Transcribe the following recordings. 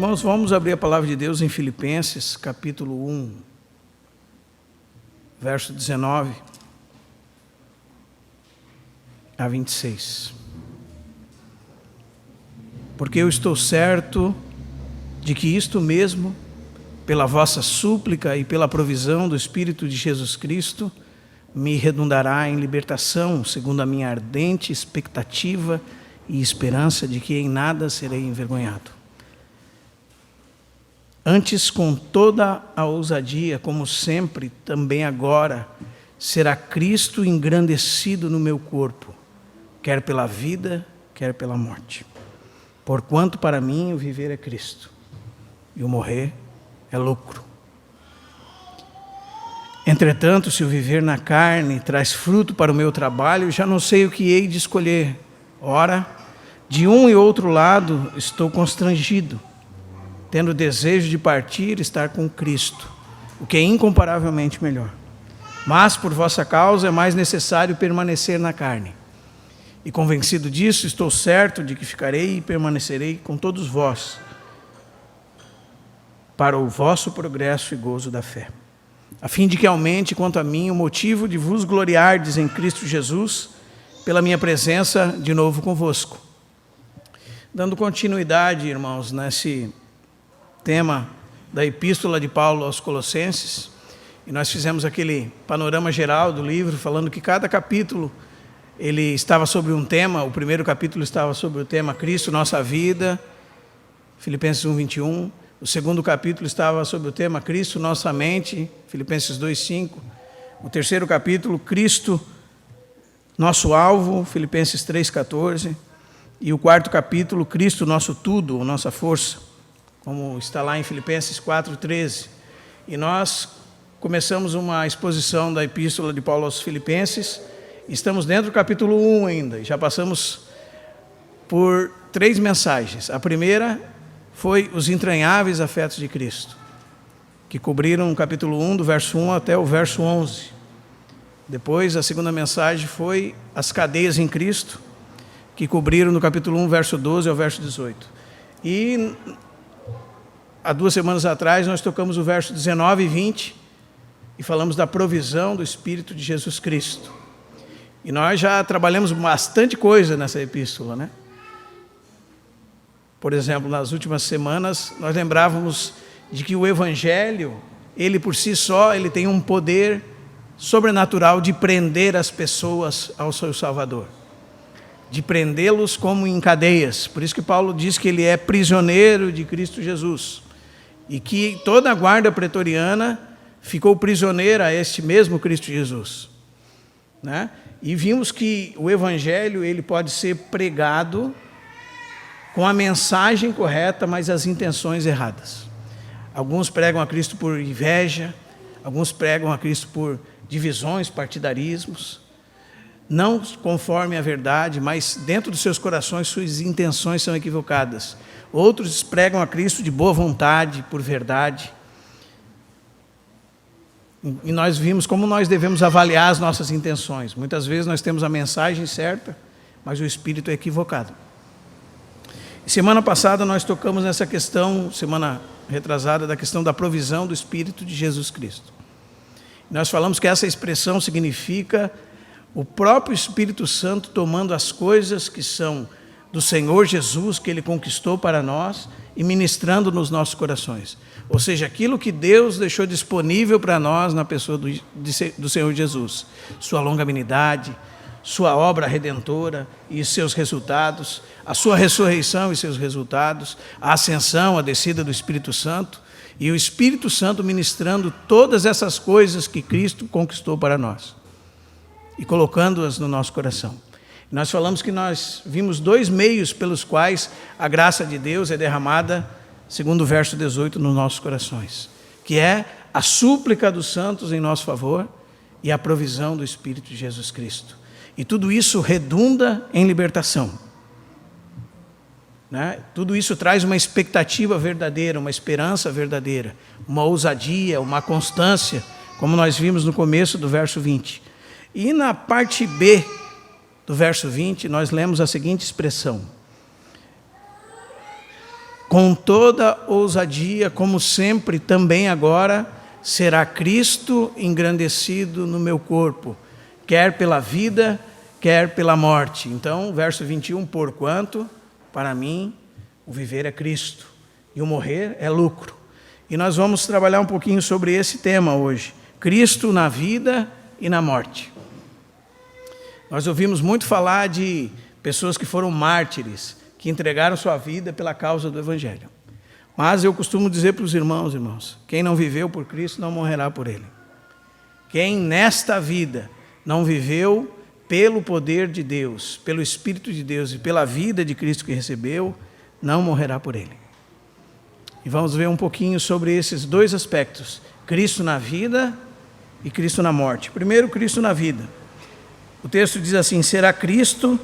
Irmãos, vamos abrir a palavra de Deus em Filipenses, capítulo 1, verso 19 a 26. Porque eu estou certo de que isto mesmo, pela vossa súplica e pela provisão do Espírito de Jesus Cristo, me redundará em libertação, segundo a minha ardente expectativa e esperança de que em nada serei envergonhado. Antes, com toda a ousadia, como sempre, também agora, será Cristo engrandecido no meu corpo, quer pela vida, quer pela morte. Porquanto para mim o viver é Cristo, e o morrer é lucro. Entretanto, se o viver na carne traz fruto para o meu trabalho, já não sei o que hei de escolher. Ora, de um e outro lado estou constrangido, tendo desejo de partir e estar com Cristo, o que é incomparavelmente melhor. Mas, por vossa causa, é mais necessário permanecer na carne. E convencido disso, estou certo de que ficarei e permanecerei com todos vós, para o vosso progresso e gozo da fé, a fim de que aumente, quanto a mim, o motivo de vos gloriardes em Cristo Jesus, pela minha presença de novo convosco. Dando continuidade, irmãos, nesse tema da Epístola de Paulo aos Colossenses, e nós fizemos aquele panorama geral do livro, falando que cada capítulo ele estava sobre um tema. O primeiro capítulo estava sobre o tema Cristo, nossa vida, Filipenses 1:21. O segundo capítulo estava sobre o tema Cristo, nossa mente, Filipenses 2:5. O terceiro capítulo, Cristo, nosso alvo, Filipenses 3:14. E o quarto capítulo, Cristo, nosso tudo, nossa força, como está lá em Filipenses 4:13. E nós começamos uma exposição da Epístola de Paulo aos Filipenses. Estamos dentro do capítulo 1 ainda, já passamos por 3 mensagens. A primeira foi os entranháveis afetos de Cristo, que cobriram o capítulo 1, do verso 1 até o verso 11. Depois, a segunda mensagem foi as cadeias em Cristo, que cobriram no capítulo 1, verso 12 ao verso 18. E há 2 semanas atrás, nós tocamos o verso 19 e 20, e falamos da provisão do Espírito de Jesus Cristo. E nós já trabalhamos bastante coisa nessa epístola, né? Por exemplo, nas últimas semanas, nós lembrávamos de que o Evangelho, ele por si só, ele tem um poder sobrenatural de prender as pessoas ao seu Salvador, de prendê-los como em cadeias. Por isso que Paulo diz que ele é prisioneiro de Cristo Jesus, e que toda a guarda pretoriana ficou prisioneira a este mesmo Cristo Jesus, né? E vimos que o Evangelho ele pode ser pregado com a mensagem correta, mas as intenções erradas. Alguns pregam a Cristo por inveja, alguns pregam a Cristo por divisões, partidarismos, não conforme a verdade, mas dentro dos seus corações suas intenções são equivocadas. Outros pregam a Cristo de boa vontade, por verdade. E nós vimos como nós devemos avaliar as nossas intenções. Muitas vezes nós temos a mensagem certa, mas o espírito é equivocado. Semana passada nós tocamos nessa questão, semana retrasada, da questão da provisão do Espírito de Jesus Cristo. Nós falamos que essa expressão significa o próprio Espírito Santo tomando as coisas que são do Senhor Jesus, que Ele conquistou para nós, e ministrando nos nossos corações. Ou seja, aquilo que Deus deixou disponível para nós na pessoa do Senhor Jesus. Sua longanimidade, sua obra redentora e seus resultados, a sua ressurreição e seus resultados, a ascensão, a descida do Espírito Santo, e o Espírito Santo ministrando todas essas coisas que Cristo conquistou para nós e colocando-as no nosso coração. Nós falamos que nós vimos 2 meios pelos quais a graça de Deus é derramada, segundo o verso 18, nos nossos corações, que é a súplica dos santos em nosso favor e a provisão do Espírito de Jesus Cristo. E tudo isso redunda em libertação, né? Tudo isso traz uma expectativa verdadeira, uma esperança verdadeira, uma ousadia, uma constância, como nós vimos no começo do verso 20. E na parte B do verso 20, nós lemos a seguinte expressão: com toda ousadia, como sempre, também agora, será Cristo engrandecido no meu corpo, quer pela vida, quer pela morte. Então, verso 21, porquanto, para mim, o viver é Cristo, e o morrer é lucro. E nós vamos trabalhar um pouquinho sobre esse tema hoje, Cristo na vida e na morte. Nós ouvimos muito falar de pessoas que foram mártires, que entregaram sua vida pela causa do Evangelho. Mas eu costumo dizer para os irmãos, quem não viveu por Cristo não morrerá por Ele. Quem nesta vida não viveu pelo poder de Deus, pelo Espírito de Deus e pela vida de Cristo que recebeu, não morrerá por Ele. E vamos ver um pouquinho sobre esses dois aspectos, Cristo na vida e Cristo na morte. Primeiro, Cristo na vida. O texto diz assim, será Cristo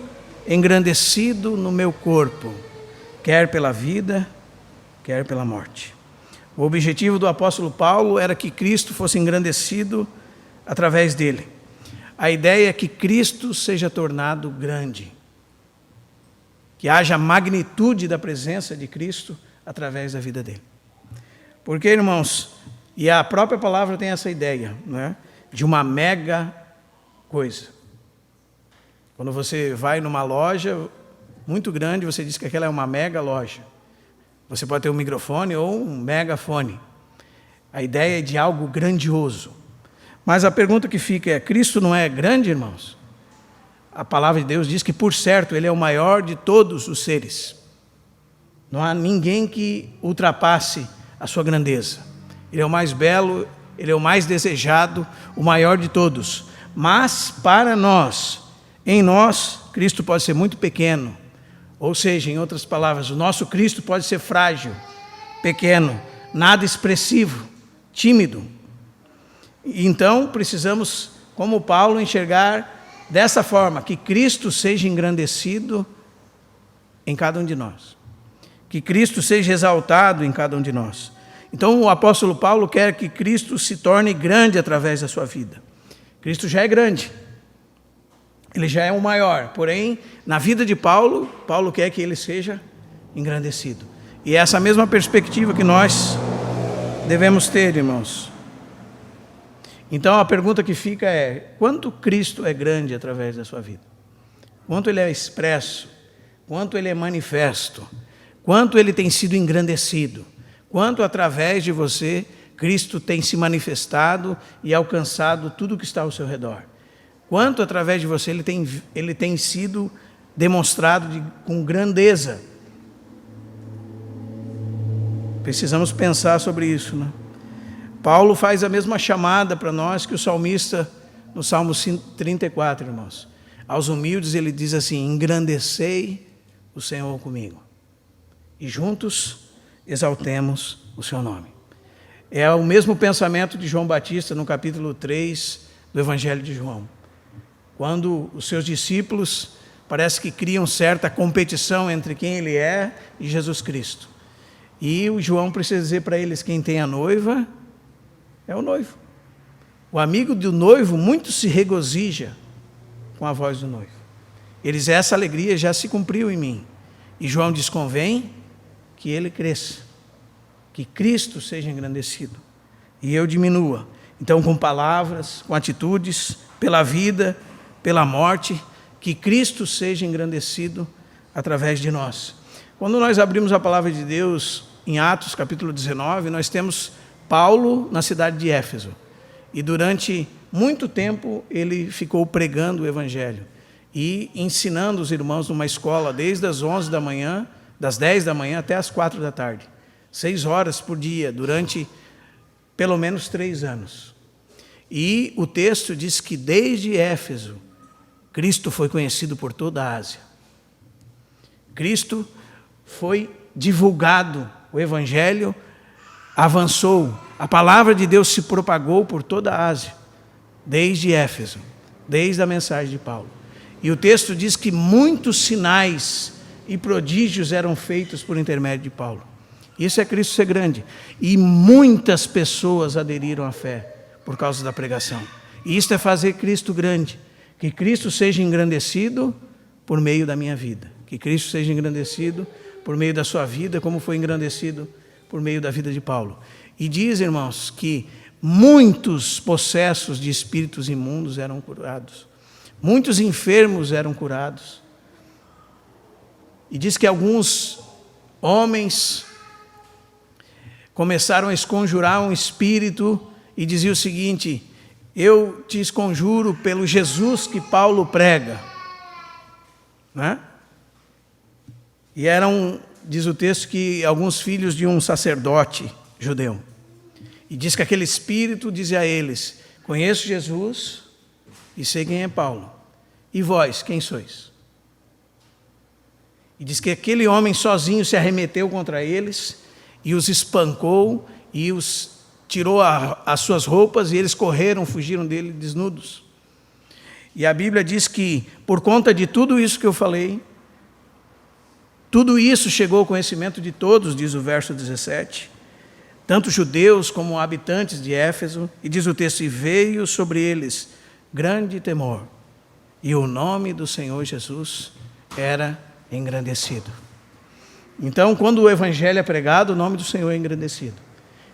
engrandecido no meu corpo, quer pela vida, quer pela morte. O objetivo do apóstolo Paulo era que Cristo fosse engrandecido através dele. A ideia é que Cristo seja tornado grande, que haja magnitude da presença de Cristo através da vida dele. Porque, irmãos, e a própria palavra tem essa ideia, né, de uma mega coisa. Quando você vai numa loja muito grande, você diz que aquela é uma mega loja. Você pode ter um microfone ou um megafone. A ideia é de algo grandioso. Mas a pergunta que fica é, Cristo não é grande, irmãos? A palavra de Deus diz que, por certo, Ele é o maior de todos os seres. Não há ninguém que ultrapasse a sua grandeza. Ele é o mais belo, Ele é o mais desejado, o maior de todos. Mas, para nós, em nós, Cristo pode ser muito pequeno. Ou seja, em outras palavras, o nosso Cristo pode ser frágil, pequeno, nada expressivo, tímido. Então, precisamos, como Paulo, enxergar dessa forma, que Cristo seja engrandecido em cada um de nós. Que Cristo seja exaltado em cada um de nós. Então, o apóstolo Paulo quer que Cristo se torne grande através da sua vida. Cristo já é grande. Ele já é o maior. Porém, na vida de Paulo, Paulo quer que ele seja engrandecido. E é essa mesma perspectiva que nós devemos ter, irmãos. Então, a pergunta que fica é, quanto Cristo é grande através da sua vida? Quanto Ele é expresso? Quanto Ele é manifesto? Quanto Ele tem sido engrandecido? Quanto através de você, Cristo tem se manifestado e alcançado tudo que está ao seu redor? Quanto através de você ele tem sido demonstrado com grandeza? Precisamos pensar sobre isso, né? Paulo faz a mesma chamada para nós que o salmista no Salmo 34, irmãos. Aos humildes ele diz assim, engrandecei o Senhor comigo, e juntos exaltemos o seu nome. É o mesmo pensamento de João Batista no capítulo 3 do Evangelho de João. Quando os seus discípulos parece que criam certa competição entre quem ele é e Jesus Cristo. E o João precisa dizer para eles, quem tem a noiva é o noivo. O amigo do noivo muito se regozija com a voz do noivo. Eles, essa alegria já se cumpriu em mim. E João diz, convém que ele cresça, que Cristo seja engrandecido e eu diminua. Então, com palavras, com atitudes, pela vida, pela morte, que Cristo seja engrandecido através de nós. Quando nós abrimos a palavra de Deus em Atos capítulo 19, nós temos Paulo na cidade de Éfeso. E durante muito tempo ele ficou pregando o Evangelho e ensinando os irmãos numa escola desde as 11 da manhã, das 10 da manhã até as 4 da tarde. 6 horas por dia, durante pelo menos 3 anos. E o texto diz que desde Éfeso, Cristo foi conhecido por toda a Ásia. Cristo foi divulgado, o Evangelho avançou, a palavra de Deus se propagou por toda a Ásia, desde Éfeso, desde a mensagem de Paulo. E o texto diz que muitos sinais e prodígios eram feitos por intermédio de Paulo. Isso é Cristo ser grande. E muitas pessoas aderiram à fé por causa da pregação. E isso é fazer Cristo grande. Que Cristo seja engrandecido por meio da minha vida. Que Cristo seja engrandecido por meio da sua vida, como foi engrandecido por meio da vida de Paulo. E diz, irmãos, que muitos possessos de espíritos imundos eram curados. Muitos enfermos eram curados. E diz que alguns homens começaram a esconjurar um espírito e dizia o seguinte: eu te esconjuro pelo Jesus que Paulo prega. Né? E eram, diz o texto, que alguns filhos de um sacerdote judeu. E diz que aquele espírito dizia a eles: conheço Jesus e sei quem é Paulo. E vós, quem sois? E diz que aquele homem sozinho se arremeteu contra eles e os espancou e os tirou as suas roupas e eles correram, fugiram dele desnudos. E a Bíblia diz que por conta de tudo isso que eu falei, tudo isso chegou ao conhecimento de todos, diz o verso 17, tanto judeus como habitantes de Éfeso, e diz o texto: e veio sobre eles grande temor, e o nome do Senhor Jesus era engrandecido. Então, quando o evangelho é pregado, o nome do Senhor é engrandecido.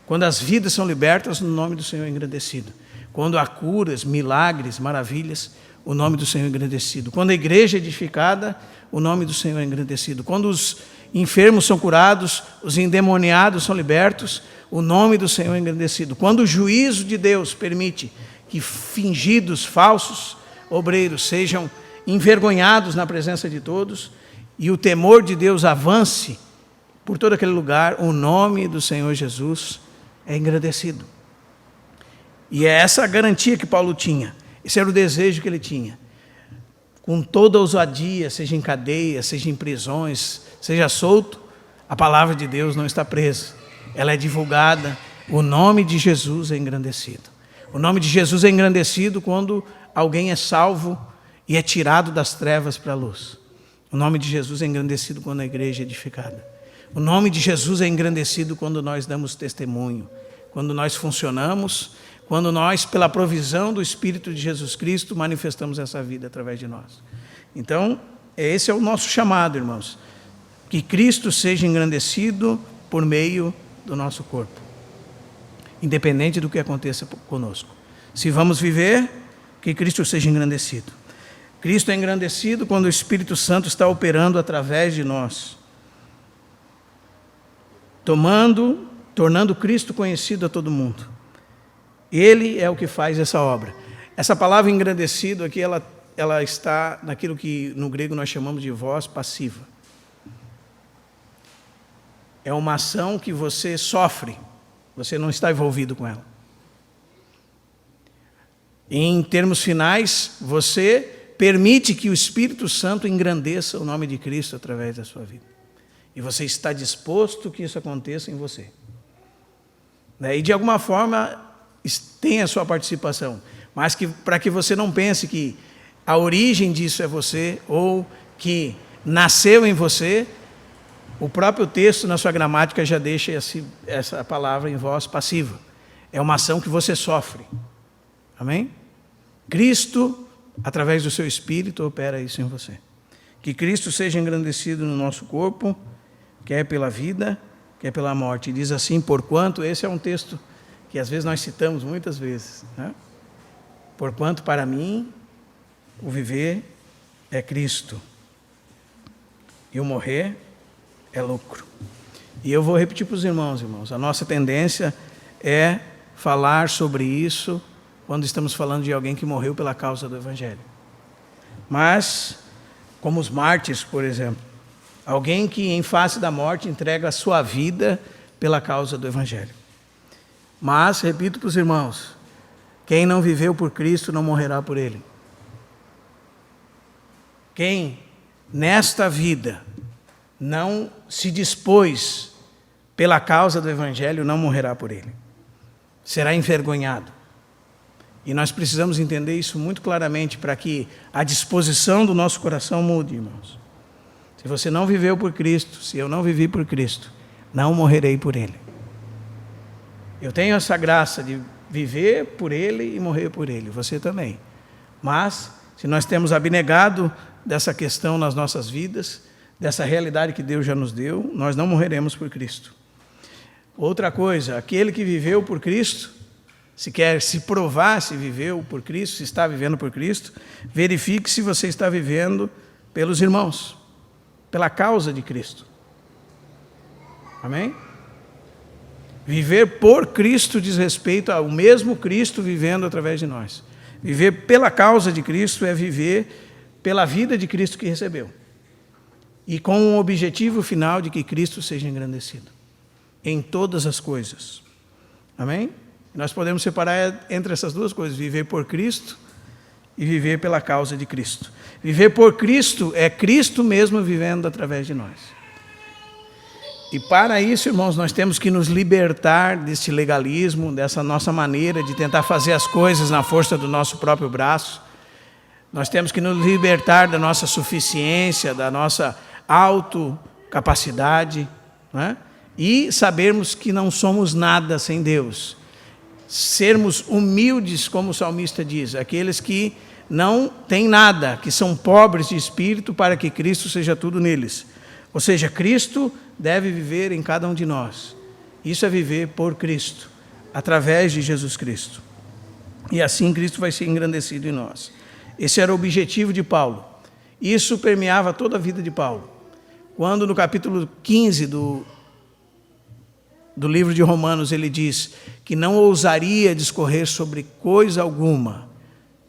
Quando as vidas são libertas, o nome do Senhor é engrandecido. Quando há curas, milagres, maravilhas, o nome do Senhor é engrandecido. Quando a igreja é edificada, o nome do Senhor é engrandecido. Quando os enfermos são curados, os endemoniados são libertos, o nome do Senhor é engrandecido. Quando o juízo de Deus permite que fingidos, falsos obreiros sejam envergonhados na presença de todos, e o temor de Deus avance por todo aquele lugar, o nome do Senhor Jesus é engrandecido. E é essa a garantia que Paulo tinha, esse era o desejo que ele tinha. Com toda ousadia, seja em cadeia, seja em prisões, seja solto, a palavra de Deus não está presa, ela é divulgada, o nome de Jesus é engrandecido. O nome de Jesus é engrandecido quando alguém é salvo e é tirado das trevas para a luz. O nome de Jesus é engrandecido quando a igreja é edificada. O nome de Jesus é engrandecido quando nós damos testemunho, quando nós funcionamos, quando nós, pela provisão do Espírito de Jesus Cristo, manifestamos essa vida através de nós. Então, esse é o nosso chamado, irmãos. Que Cristo seja engrandecido por meio do nosso corpo, independente do que aconteça conosco. Se vamos viver, que Cristo seja engrandecido. Cristo é engrandecido quando o Espírito Santo está operando através de nós, tornando Cristo conhecido a todo mundo. Ele é o que faz essa obra. Essa palavra engrandecido aqui, ela está naquilo que no grego nós chamamos de voz passiva. É uma ação que você sofre, você não está envolvido com ela. Em termos finais, você permite que o Espírito Santo engrandeça o nome de Cristo através da sua vida. E você está disposto que isso aconteça em você. E de alguma forma tem a sua participação, mas para que você não pense que a origem disso é você, ou que nasceu em você, o próprio texto na sua gramática já deixa essa palavra em voz passiva. É uma ação que você sofre. Amém? Cristo, através do seu Espírito, opera isso em você. Que Cristo seja engrandecido no nosso corpo, quer pela vida, quer pela morte. E diz assim: porquanto, esse é um texto que às vezes nós citamos muitas vezes, né? Porquanto para mim o viver é Cristo e o morrer é lucro. E eu vou repetir para os irmãos, a nossa tendência é falar sobre isso quando estamos falando de alguém que morreu pela causa do Evangelho. Mas, como os mártires, por exemplo, alguém que em face da morte entrega a sua vida pela causa do Evangelho. Mas, repito para os irmãos, quem não viveu por Cristo não morrerá por Ele. Quem nesta vida não se dispôs pela causa do Evangelho não morrerá por Ele. Será envergonhado. E nós precisamos entender isso muito claramente para que a disposição do nosso coração mude, irmãos. Se você não viveu por Cristo, se eu não vivi por Cristo, não morrerei por Ele. Eu tenho essa graça de viver por Ele e morrer por Ele, você também. Mas, se nós temos abnegado dessa questão nas nossas vidas, dessa realidade que Deus já nos deu, nós não morreremos por Cristo. Outra coisa, aquele que viveu por Cristo, se quer se provar se viveu por Cristo, se está vivendo por Cristo, verifique se você está vivendo pelos irmãos, pela causa de Cristo. Amém? Viver por Cristo diz respeito ao mesmo Cristo vivendo através de nós. Viver pela causa de Cristo é viver pela vida de Cristo que recebeu. E com o objetivo final de que Cristo seja engrandecido em todas as coisas. Amém? Nós podemos separar entre essas duas coisas, viver por Cristo e viver pela causa de Cristo. Viver por Cristo é Cristo mesmo vivendo através de nós. E para isso, irmãos, nós temos que nos libertar desse legalismo, dessa nossa maneira de tentar fazer as coisas na força do nosso próprio braço. Nós temos que nos libertar da nossa suficiência, da nossa autocapacidade, né? E sabermos que não somos nada sem Deus. Sermos humildes, como o salmista diz, aqueles que não têm nada, que são pobres de espírito, para que Cristo seja tudo neles. Ou seja, Cristo deve viver em cada um de nós. Isso é viver por Cristo, através de Jesus Cristo. E assim Cristo vai ser engrandecido em nós. Esse era o objetivo de Paulo. Isso permeava toda a vida de Paulo. Quando no capítulo 15 do livro de Romanos ele diz que não ousaria discorrer sobre coisa alguma,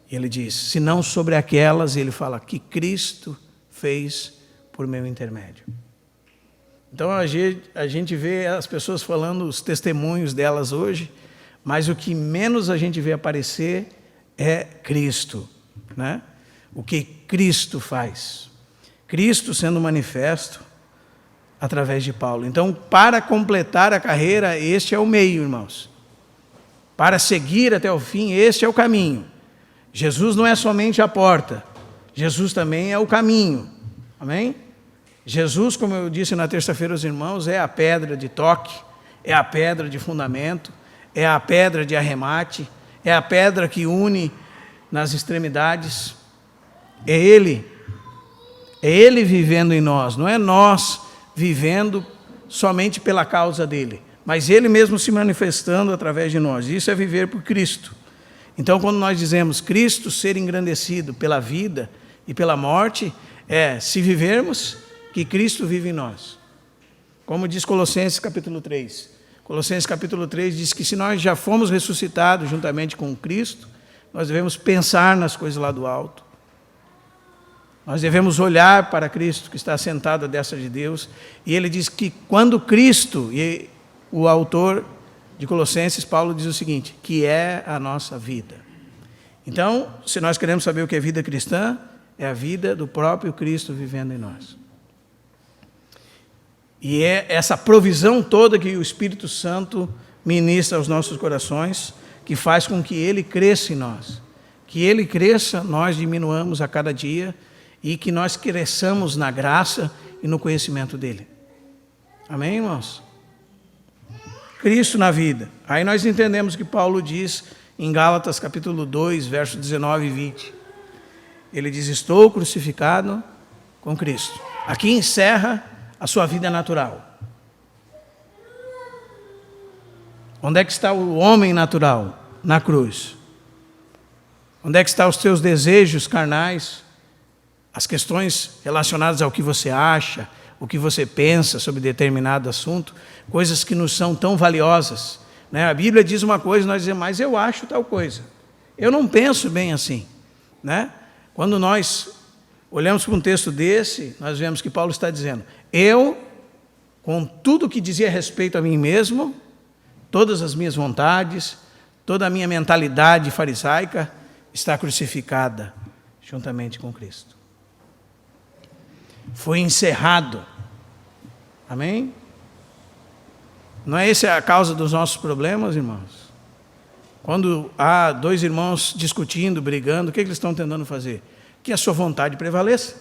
ele diz, senão sobre aquelas, ele fala, que Cristo fez por meu intermédio. Então a gente vê as pessoas falando os testemunhos delas hoje, mas o que menos a gente vê aparecer é Cristo, né? O que Cristo faz. Cristo sendo manifesto através de Paulo. Então, para completar a carreira, este é o meio, irmãos. Para seguir até o fim, este é o caminho. Jesus não é somente a porta, Jesus também é o caminho. Amém? Jesus, como eu disse na terça-feira aos irmãos, é a pedra de toque, é a pedra de fundamento, é a pedra de arremate, é a pedra que une nas extremidades. É Ele vivendo em nós, não é nós vivendo somente pela causa dele, mas Ele mesmo se manifestando através de nós. Isso é viver por Cristo. Então, quando nós dizemos Cristo ser engrandecido pela vida e pela morte, se vivermos que Cristo vive em nós. Como diz Colossenses capítulo 3. Colossenses capítulo 3 diz que se nós já fomos ressuscitados juntamente com Cristo, nós devemos pensar nas coisas lá do alto. Nós devemos olhar para Cristo que está sentado à destra de Deus. E ele diz que quando Cristo, e o autor de Colossenses, Paulo, diz o seguinte, que é a nossa vida. Então, se nós queremos saber o que é vida cristã, é a vida do próprio Cristo vivendo em nós. E é essa provisão toda que o Espírito Santo ministra aos nossos corações, que faz com que Ele cresça em nós. Que Ele cresça, nós diminuamos a cada dia, e que nós cresçamos na graça e no conhecimento dEle. Amém, irmãos? Cristo na vida. Aí nós entendemos que Paulo diz em Gálatas capítulo 2, versos 19 e 20. Ele diz, estou crucificado com Cristo. Aqui encerra a sua vida natural. Onde é que está o homem natural? Na cruz. Onde é que estão os teus desejos carnais? As questões relacionadas ao que você acha, o que você pensa sobre determinado assunto, coisas que nos são tão valiosas, né? A Bíblia diz uma coisa, nós dizemos, mas eu acho tal coisa. Eu não penso bem assim, né? Quando nós olhamos para um texto desse, nós vemos que Paulo está dizendo, eu, com tudo que dizia a respeito a mim mesmo, todas as minhas vontades, toda a minha mentalidade farisaica, está crucificada juntamente com Cristo. Foi encerrado. Amém? Não é essa a causa dos nossos problemas, irmãos? Quando há dois irmãos discutindo, brigando, o que eles estão tentando fazer? Que a sua vontade prevaleça.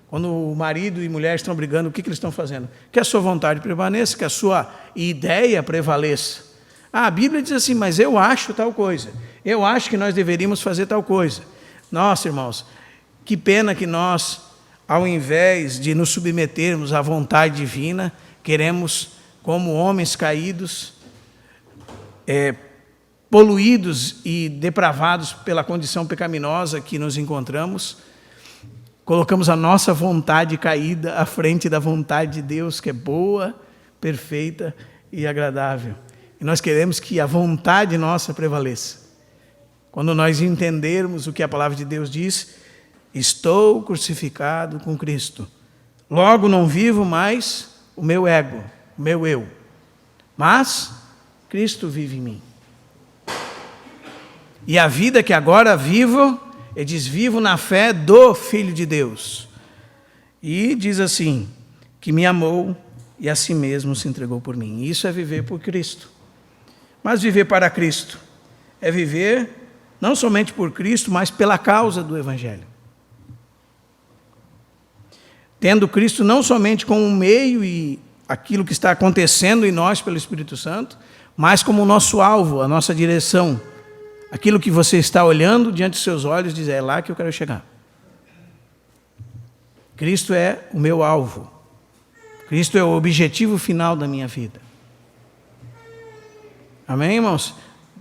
Quando o marido e mulher estão brigando, o que eles estão fazendo? Que a sua vontade prevaleça, que a sua ideia prevaleça. A Bíblia diz assim, mas eu acho tal coisa. Eu acho que nós deveríamos fazer tal coisa. Nossa, irmãos, que pena que nós ao invés de nos submetermos à vontade divina, queremos, como homens caídos, poluídos e depravados pela condição pecaminosa que nos encontramos, colocamos a nossa vontade caída à frente da vontade de Deus, que é boa, perfeita e agradável. E nós queremos que a vontade nossa prevaleça. Quando nós entendermos o que a palavra de Deus diz, estou crucificado com Cristo. Logo não vivo mais o meu ego, o meu eu, mas Cristo vive em mim. E a vida que agora vivo, ele diz, vivo na fé do Filho de Deus. E diz assim, que me amou e a si mesmo se entregou por mim. Isso é viver por Cristo. Mas viver para Cristo é viver não somente por Cristo, mas pela causa do Evangelho. Tendo Cristo não somente como um meio e aquilo que está acontecendo em nós pelo Espírito Santo, mas como o nosso alvo, a nossa direção. Aquilo que você está olhando diante dos seus olhos, diz, é lá que eu quero chegar. Cristo é o meu alvo. Cristo é o objetivo final da minha vida. Amém, irmãos?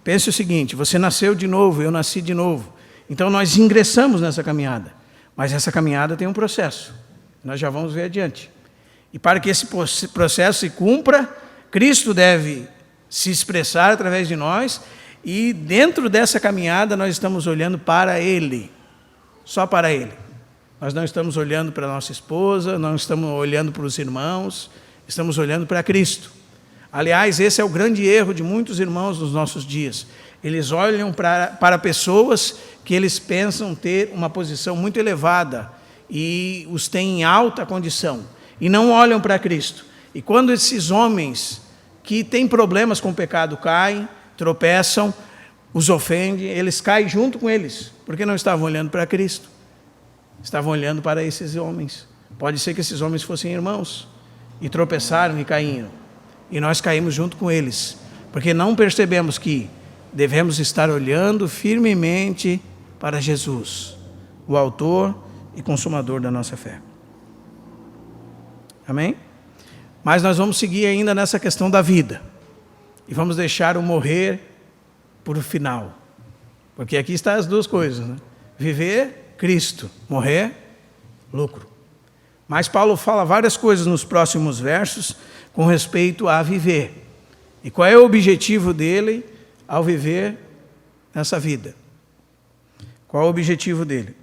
Pense o seguinte, você nasceu de novo, eu nasci de novo. Então nós ingressamos nessa caminhada. Mas essa caminhada tem um processo. Nós já vamos ver adiante. E para que esse processo se cumpra, Cristo deve se expressar através de nós. E dentro dessa caminhada nós estamos olhando para Ele. Só para Ele. Nós não estamos olhando para a nossa esposa, não estamos olhando para os irmãos, estamos olhando para Cristo. Aliás, esse é o grande erro de muitos irmãos nos nossos dias. Eles olham para pessoas que eles pensam ter uma posição muito elevada e os têm em alta condição, e não olham para Cristo. E quando esses homens que têm problemas com o pecado caem, tropeçam, os ofendem, eles caem junto com eles, porque não estavam olhando para Cristo. Estavam olhando para esses homens. Pode ser que esses homens fossem irmãos, e tropeçaram e caíram. E nós caímos junto com eles, porque não percebemos que devemos estar olhando firmemente para Jesus, o autor e consumador da nossa fé. Amém? Mas nós vamos seguir ainda nessa questão da vida, e vamos deixar o morrer por o final, porque aqui estão as duas coisas, né? Viver, Cristo; morrer, lucro. Mas Paulo fala várias coisas nos próximos versos com respeito a viver. E qual é o objetivo dele ao viver nessa vida? Qual é o objetivo dele?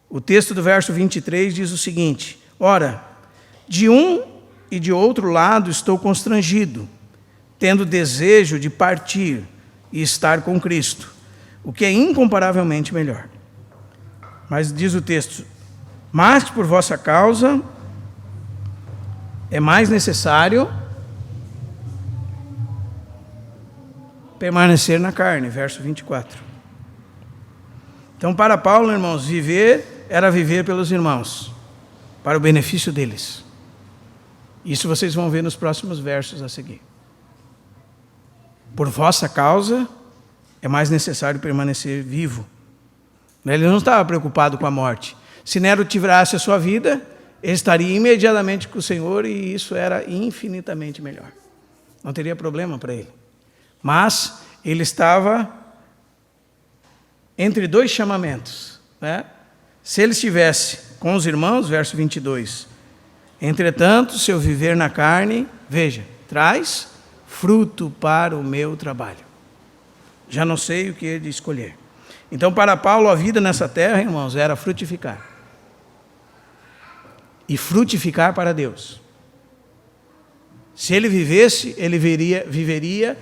O texto do verso 23 diz o seguinte: ora, de um e de outro lado estou constrangido, tendo desejo de partir e estar com Cristo, o que é incomparavelmente melhor. Mas diz o texto: mas por vossa causa é mais necessário permanecer na carne, verso 24. Então, para Paulo, irmãos, viver era viver pelos irmãos, para o benefício deles. Isso vocês vão ver nos próximos versos a seguir. Por vossa causa é mais necessário permanecer vivo. Ele não estava preocupado com a morte. Se Nero tirasse a sua vida, ele estaria imediatamente com o Senhor, e isso era infinitamente melhor. Não teria problema para ele. Mas ele estava entre dois chamamentos, né? Se ele estivesse com os irmãos, verso 22, entretanto, se eu viver na carne, veja, traz fruto para o meu trabalho. Já não sei o que ele escolher. Então, para Paulo, a vida nessa terra, irmãos, era frutificar. E frutificar para Deus. Se ele vivesse, ele viveria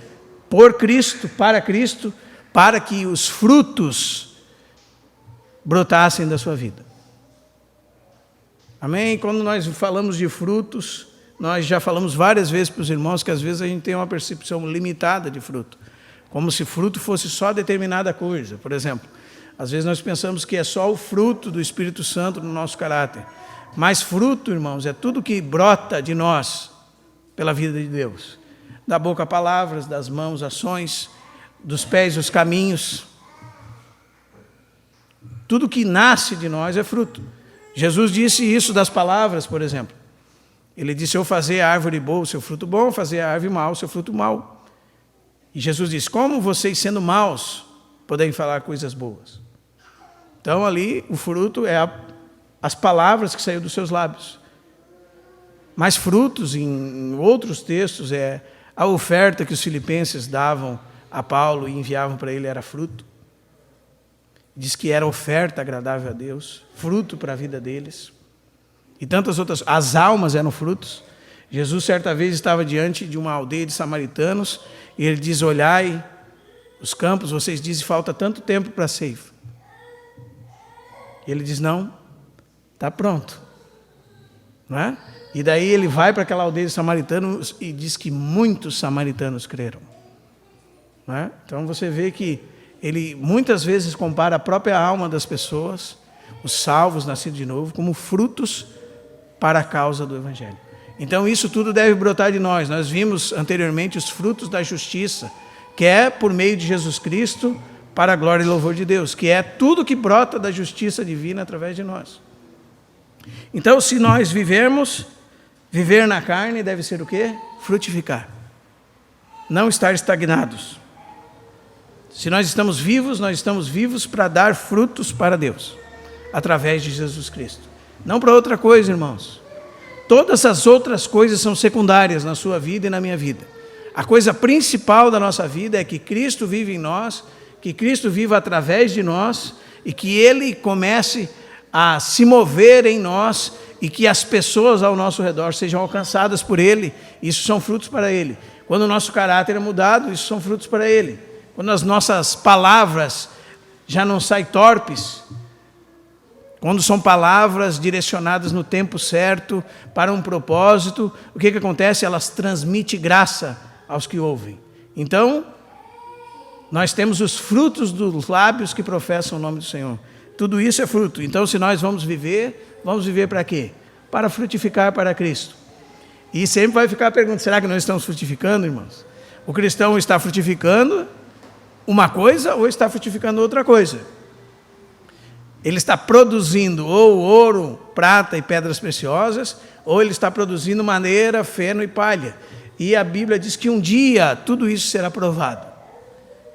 por Cristo, para que os frutos brotassem da sua vida. Amém? Quando nós falamos de frutos, nós já falamos várias vezes para os irmãos que às vezes a gente tem uma percepção limitada de fruto, como se fruto fosse só determinada coisa. Por exemplo, às vezes nós pensamos que é só o fruto do Espírito Santo no nosso caráter. Mas fruto, irmãos, é tudo que brota de nós pela vida de Deus. Da boca palavras, das mãos ações, dos pés os caminhos. Tudo que nasce de nós é fruto. Jesus disse isso das palavras, por exemplo. Ele disse: eu fazer a árvore boa o seu fruto bom, fazer a árvore mau o seu fruto mau. E Jesus disse: como vocês sendo maus podem falar coisas boas? Então ali o fruto é as palavras que saíram dos seus lábios. Mas frutos, em outros textos, é a oferta que os filipenses davam a Paulo e enviavam para ele era fruto. Diz que era oferta agradável a Deus, fruto para a vida deles. E tantas outras, as almas eram frutos. Jesus certa vez estava diante de uma aldeia de samaritanos e ele diz: olhai os campos, vocês dizem falta tanto tempo para a ceifa. E ele diz: não, está pronto. Não é? E daí ele vai para aquela aldeia de samaritanos e diz que muitos samaritanos creram. Não é? Então você vê que ele muitas vezes compara a própria alma das pessoas, os salvos, nascidos de novo, como frutos para a causa do Evangelho. Então isso tudo deve brotar de nós. Nós vimos anteriormente os frutos da justiça, que é por meio de Jesus Cristo, para a glória e louvor de Deus, que é tudo que brota da justiça divina através de nós. Então, se nós viver na carne deve ser o quê? Frutificar. Não estar estagnados. Se nós estamos vivos para dar frutos para Deus, através de Jesus Cristo. Não para outra coisa, irmãos. Todas as outras coisas são secundárias na sua vida e na minha vida. A coisa principal da nossa vida é que Cristo vive em nós, que Cristo viva através de nós e que Ele comece a se mover em nós e que as pessoas ao nosso redor sejam alcançadas por Ele. Isso são frutos para Ele. Quando o nosso caráter é mudado, isso são frutos para Ele. Quando as nossas palavras já não saem torpes, quando são palavras direcionadas no tempo certo, para um propósito, o que acontece? Elas transmitem graça aos que ouvem. Então, nós temos os frutos dos lábios que professam o nome do Senhor. Tudo isso é fruto. Então, se nós vamos viver para quê? Para frutificar para Cristo. E sempre vai ficar a pergunta: será que nós estamos frutificando, irmãos? O cristão está frutificando uma coisa ou está frutificando outra coisa? Ele está produzindo ou ouro, prata e pedras preciosas, ou ele está produzindo madeira, feno e palha. E a Bíblia diz que um dia tudo isso será provado,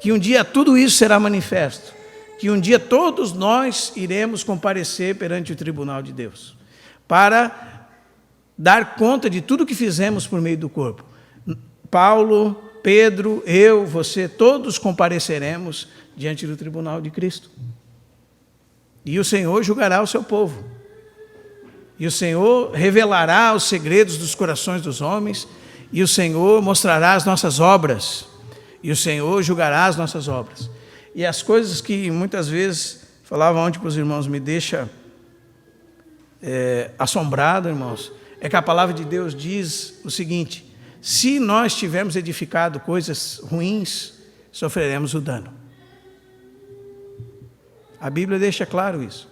que um dia tudo isso será manifesto, que um dia todos nós iremos comparecer perante o tribunal de Deus, para dar conta de tudo que fizemos por meio do corpo. Paulo, Pedro, eu, você, todos compareceremos diante do tribunal de Cristo. E o Senhor julgará o seu povo. E o Senhor revelará os segredos dos corações dos homens. E o Senhor mostrará as nossas obras. E o Senhor julgará as nossas obras. E as coisas que muitas vezes, falava ontem para os irmãos, me deixa assombrado, irmãos, é que a palavra de Deus diz o seguinte: se nós tivermos edificado coisas ruins, sofreremos o dano. A Bíblia deixa claro isso.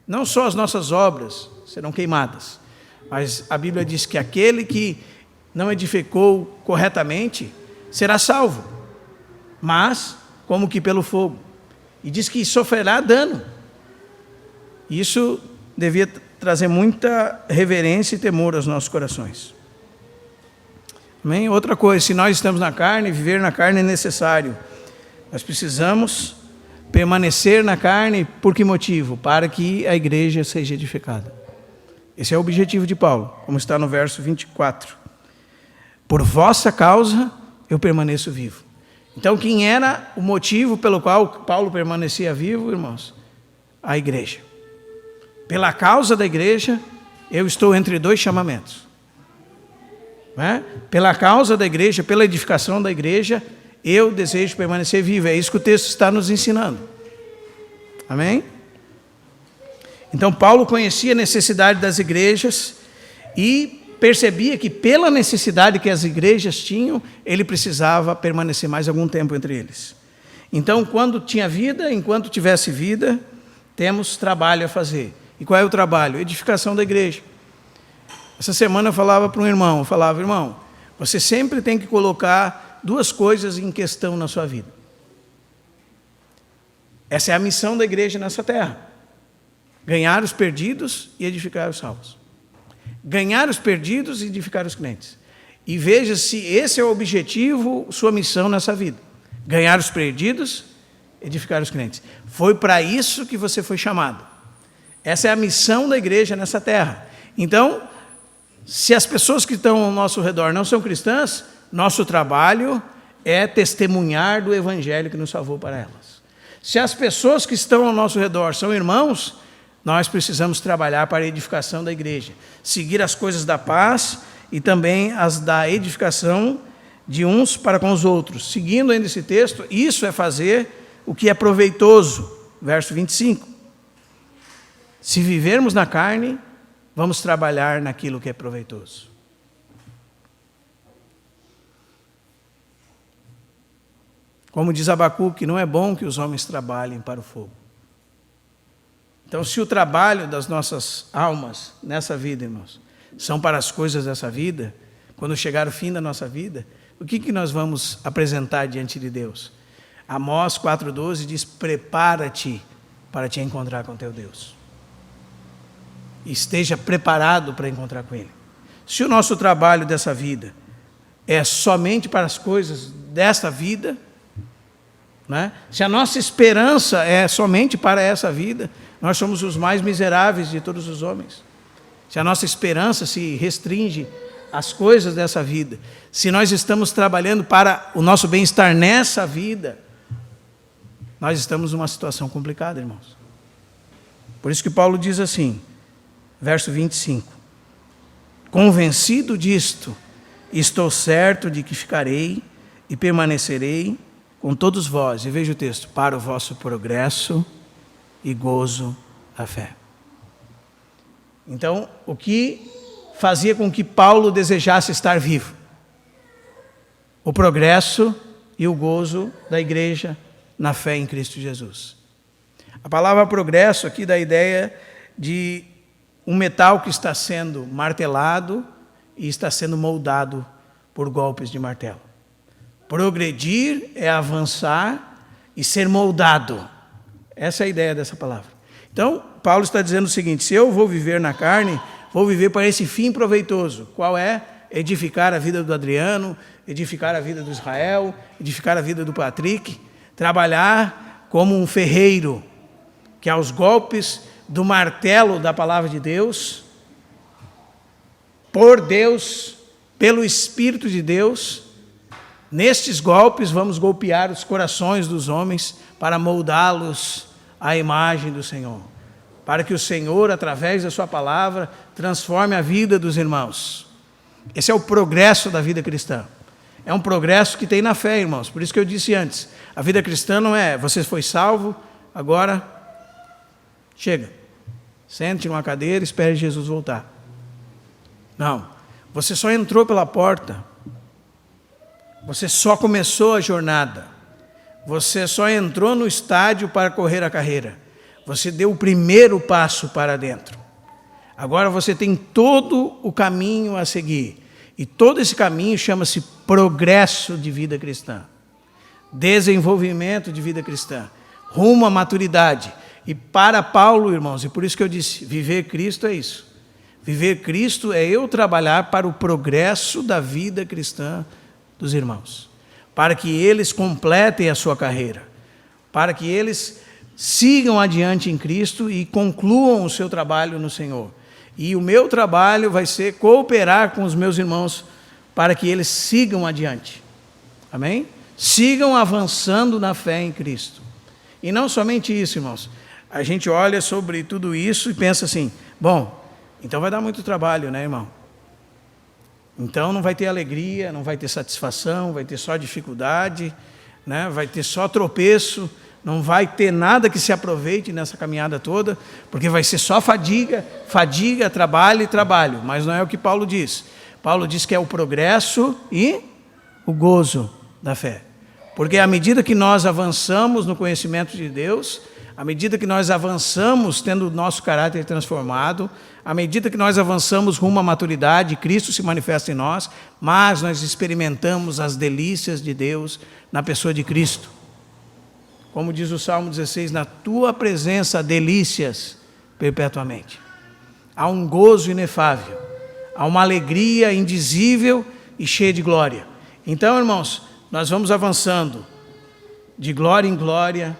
Não só as nossas obras serão queimadas, mas a Bíblia diz que aquele que não edificou corretamente será salvo, mas como que pelo fogo. E diz que sofrerá dano. Isso devia trazer muita reverência e temor aos nossos corações. Amém? Outra coisa, se nós estamos na carne, viver na carne é necessário. Nós precisamos permanecer na carne, por que motivo? Para que a igreja seja edificada. Esse é o objetivo de Paulo, como está no verso 24. Por vossa causa eu permaneço vivo. Então, quem era o motivo pelo qual Paulo permanecia vivo, irmãos? A igreja. Pela causa da igreja, eu estou entre dois chamamentos. Não é? Pela causa da igreja, pela edificação da igreja, eu desejo permanecer vivo. É isso que o texto está nos ensinando. Amém? Então, Paulo conhecia a necessidade das igrejas e percebia que pela necessidade que as igrejas tinham, ele precisava permanecer mais algum tempo entre eles. Então, quando tinha vida, enquanto tivesse vida, temos trabalho a fazer. E qual é o trabalho? Edificação da igreja. Essa semana eu falava para um irmão, irmão, você sempre tem que colocar duas coisas em questão na sua vida. Essa é a missão da igreja nessa terra. Ganhar os perdidos e edificar os salvos. Ganhar os perdidos e edificar os crentes. E veja se esse é o objetivo, sua missão nessa vida. Ganhar os perdidos, edificar os crentes. Foi para isso que você foi chamado. Essa é a missão da igreja nessa terra. Então, se as pessoas que estão ao nosso redor não são cristãs, nosso trabalho é testemunhar do evangelho que nos salvou para elas. Se as pessoas que estão ao nosso redor são irmãos, nós precisamos trabalhar para a edificação da igreja, seguir as coisas da paz e também as da edificação de uns para com os outros. Seguindo ainda esse texto, isso é fazer o que é proveitoso. Verso 25. Se vivermos na carne, vamos trabalhar naquilo que é proveitoso. Como diz Abacuque, não é bom que os homens trabalhem para o fogo. Então, se o trabalho das nossas almas nessa vida, irmãos, são para as coisas dessa vida, quando chegar o fim da nossa vida, o que nós vamos apresentar diante de Deus? Amós 4,12 diz, prepara-te para te encontrar com teu Deus. Esteja preparado para encontrar com Ele. Se o nosso trabalho dessa vida é somente para as coisas desta vida, né? Se a nossa esperança é somente para essa vida, nós somos os mais miseráveis de todos os homens. Se a nossa esperança se restringe às coisas dessa vida, se nós estamos trabalhando para o nosso bem-estar nessa vida, nós estamos numa situação complicada, irmãos. Por isso que Paulo diz assim, verso 25, convencido disto, estou certo de que ficarei e permanecerei com todos vós, e veja o texto, para o vosso progresso e gozo da fé. Então, o que fazia com que Paulo desejasse estar vivo? O progresso e o gozo da igreja na fé em Cristo Jesus. A palavra progresso aqui dá a ideia de um metal que está sendo martelado e está sendo moldado por golpes de martelo. Progredir é avançar e ser moldado. Essa é a ideia dessa palavra. Então, Paulo está dizendo o seguinte, se eu vou viver na carne, vou viver para esse fim proveitoso. Qual é? Edificar a vida do Adriano, edificar a vida do Israel, edificar a vida do Patrick, trabalhar como um ferreiro, que aos golpes do martelo da palavra de Deus, por Deus, pelo Espírito de Deus, nestes golpes vamos golpear os corações dos homens para moldá-los à imagem do Senhor. Para que o Senhor, através da sua palavra, transforme a vida dos irmãos. Esse é o progresso da vida cristã. É um progresso que tem na fé, irmãos. Por isso que eu disse antes, a vida cristã não é, você foi salvo, agora chega. Sente numa cadeira e espere Jesus voltar. Não, você só entrou pela porta. Você só começou a jornada. Você só entrou no estádio para correr a carreira. Você deu o primeiro passo para dentro. Agora você tem todo o caminho a seguir. E todo esse caminho chama-se progresso de vida cristã. Desenvolvimento de vida cristã. Rumo à maturidade. E para Paulo, irmãos, e por isso que eu disse, viver Cristo é isso. Viver Cristo é eu trabalhar para o progresso da vida cristã dos irmãos, para que eles completem a sua carreira, para que eles sigam adiante em Cristo e concluam o seu trabalho no Senhor. E o meu trabalho vai ser cooperar com os meus irmãos para que eles sigam adiante. Amém? Sigam avançando na fé em Cristo. E não somente isso, irmãos. A gente olha sobre tudo isso e pensa assim, bom, então vai dar muito trabalho, né, irmão? Então não vai ter alegria, não vai ter satisfação, vai ter só dificuldade, né? Vai ter só tropeço, não vai ter nada que se aproveite nessa caminhada toda, porque vai ser só fadiga, trabalho e trabalho. Mas não é o que Paulo diz. Paulo diz que é o progresso e o gozo da fé. Porque à medida que nós avançamos no conhecimento de Deus, à medida que nós avançamos tendo o nosso caráter transformado, à medida que nós avançamos rumo à maturidade, Cristo se manifesta em nós, mas nós experimentamos as delícias de Deus na pessoa de Cristo. Como diz o Salmo 16, na tua presença delícias perpetuamente. Há um gozo inefável, há uma alegria indizível e cheia de glória. Então, irmãos, nós vamos avançando de glória em glória,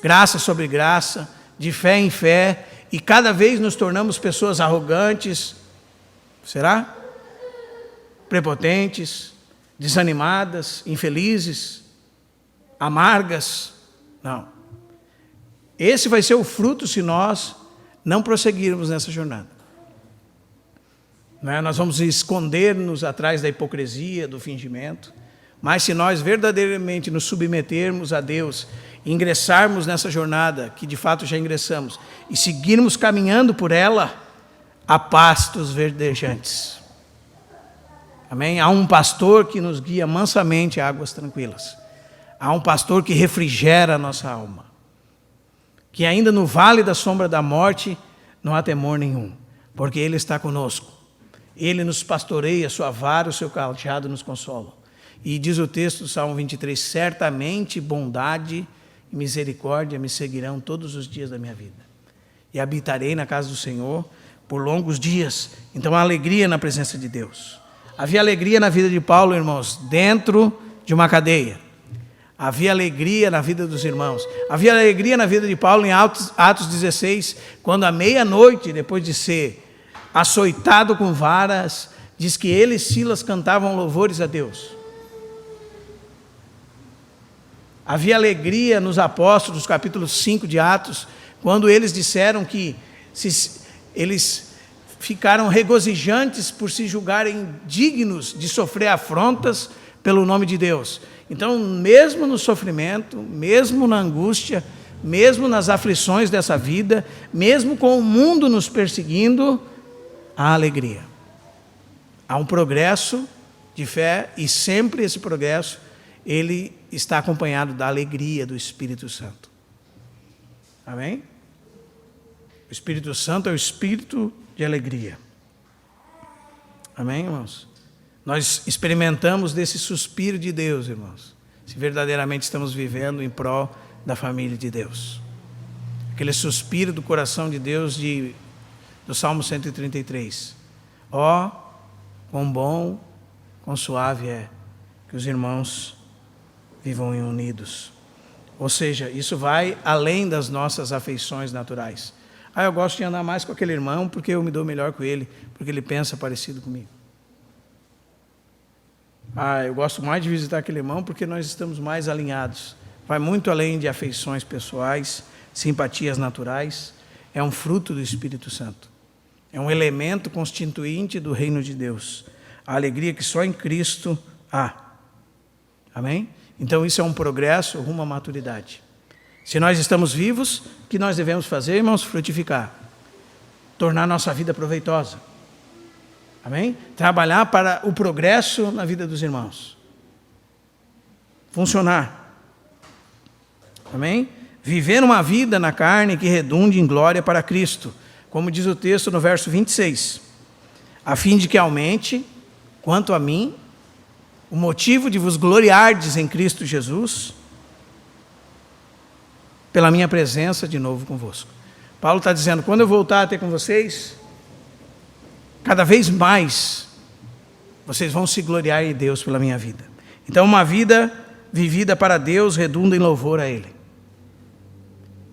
graça sobre graça, de fé em fé, e cada vez nos tornamos pessoas arrogantes, será? Prepotentes, desanimadas, infelizes, amargas. Não. Esse vai ser o fruto se nós não prosseguirmos nessa jornada. Nós vamos esconder-nos atrás da hipocrisia, do fingimento, mas se nós verdadeiramente nos submetermos a Deus, ingressarmos nessa jornada, que de fato já ingressamos, e seguirmos caminhando por ela, há pastos verdejantes. Amém? Há um pastor que nos guia mansamente a águas tranquilas. Há um pastor que refrigera a nossa alma. Que ainda no vale da sombra da morte, não há temor nenhum, porque Ele está conosco. Ele nos pastoreia, sua vara, o seu cajado nos consolam. E diz o texto do Salmo 23, certamente bondade e misericórdia me seguirão todos os dias da minha vida. E habitarei na casa do Senhor por longos dias. Então há alegria na presença de Deus. Havia alegria na vida de Paulo, irmãos, dentro de uma cadeia. Havia alegria na vida dos irmãos. Havia alegria na vida de Paulo em Atos 16, quando à meia-noite, depois de ser açoitado com varas, diz que ele e Silas cantavam louvores a Deus. Havia alegria nos apóstolos, capítulo 5 de Atos, quando eles disseram que eles ficaram regozijantes por se julgarem dignos de sofrer afrontas pelo nome de Deus. Então, mesmo no sofrimento, mesmo na angústia, mesmo nas aflições dessa vida, mesmo com o mundo nos perseguindo, há alegria. Há um progresso de fé e sempre esse progresso, ele está acompanhado da alegria do Espírito Santo. Amém? O Espírito Santo é o Espírito de alegria. Amém, irmãos? Nós experimentamos desse suspiro de Deus, irmãos, se verdadeiramente estamos vivendo em prol da família de Deus. Aquele suspiro do coração de Deus do Salmo 133. Ó, quão bom, quão suave é que os irmãos vivam unidos. Ou seja, isso vai além das nossas afeições naturais. Eu gosto de andar mais com aquele irmão porque eu me dou melhor com ele, porque ele pensa parecido comigo. Eu gosto mais de visitar aquele irmão porque nós estamos mais alinhados. Vai muito além de afeições pessoais, simpatias naturais. É um fruto do Espírito Santo. É um elemento constituinte do reino de Deus. A alegria que só em Cristo há. Amém? Então isso é um progresso rumo à maturidade. Se nós estamos vivos, o que nós devemos fazer, irmãos? Frutificar. Tornar nossa vida proveitosa. Amém? Trabalhar para o progresso na vida dos irmãos. Funcionar. Amém? Viver uma vida na carne que redunde em glória para Cristo. Como diz o texto no verso 26. A fim de que aumente, quanto a mim, o motivo de vos gloriardes em Cristo Jesus, pela minha presença de novo convosco. Paulo está dizendo, quando eu voltar a ter com vocês, cada vez mais, vocês vão se gloriar em Deus pela minha vida. Então, uma vida vivida para Deus redunda em louvor a Ele.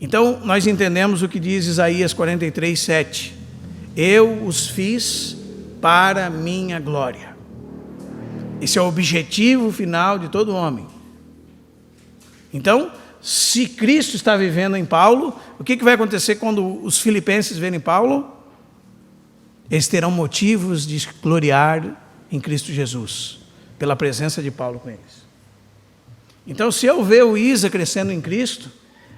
Então, nós entendemos o que diz Isaías 43, 7. Eu os fiz para minha glória. Esse é o objetivo final de todo homem. Então, se Cristo está vivendo em Paulo, o que vai acontecer quando os filipenses verem Paulo? Eles terão motivos de gloriar em Cristo Jesus, pela presença de Paulo com eles. Então, se eu ver o Isa crescendo em Cristo,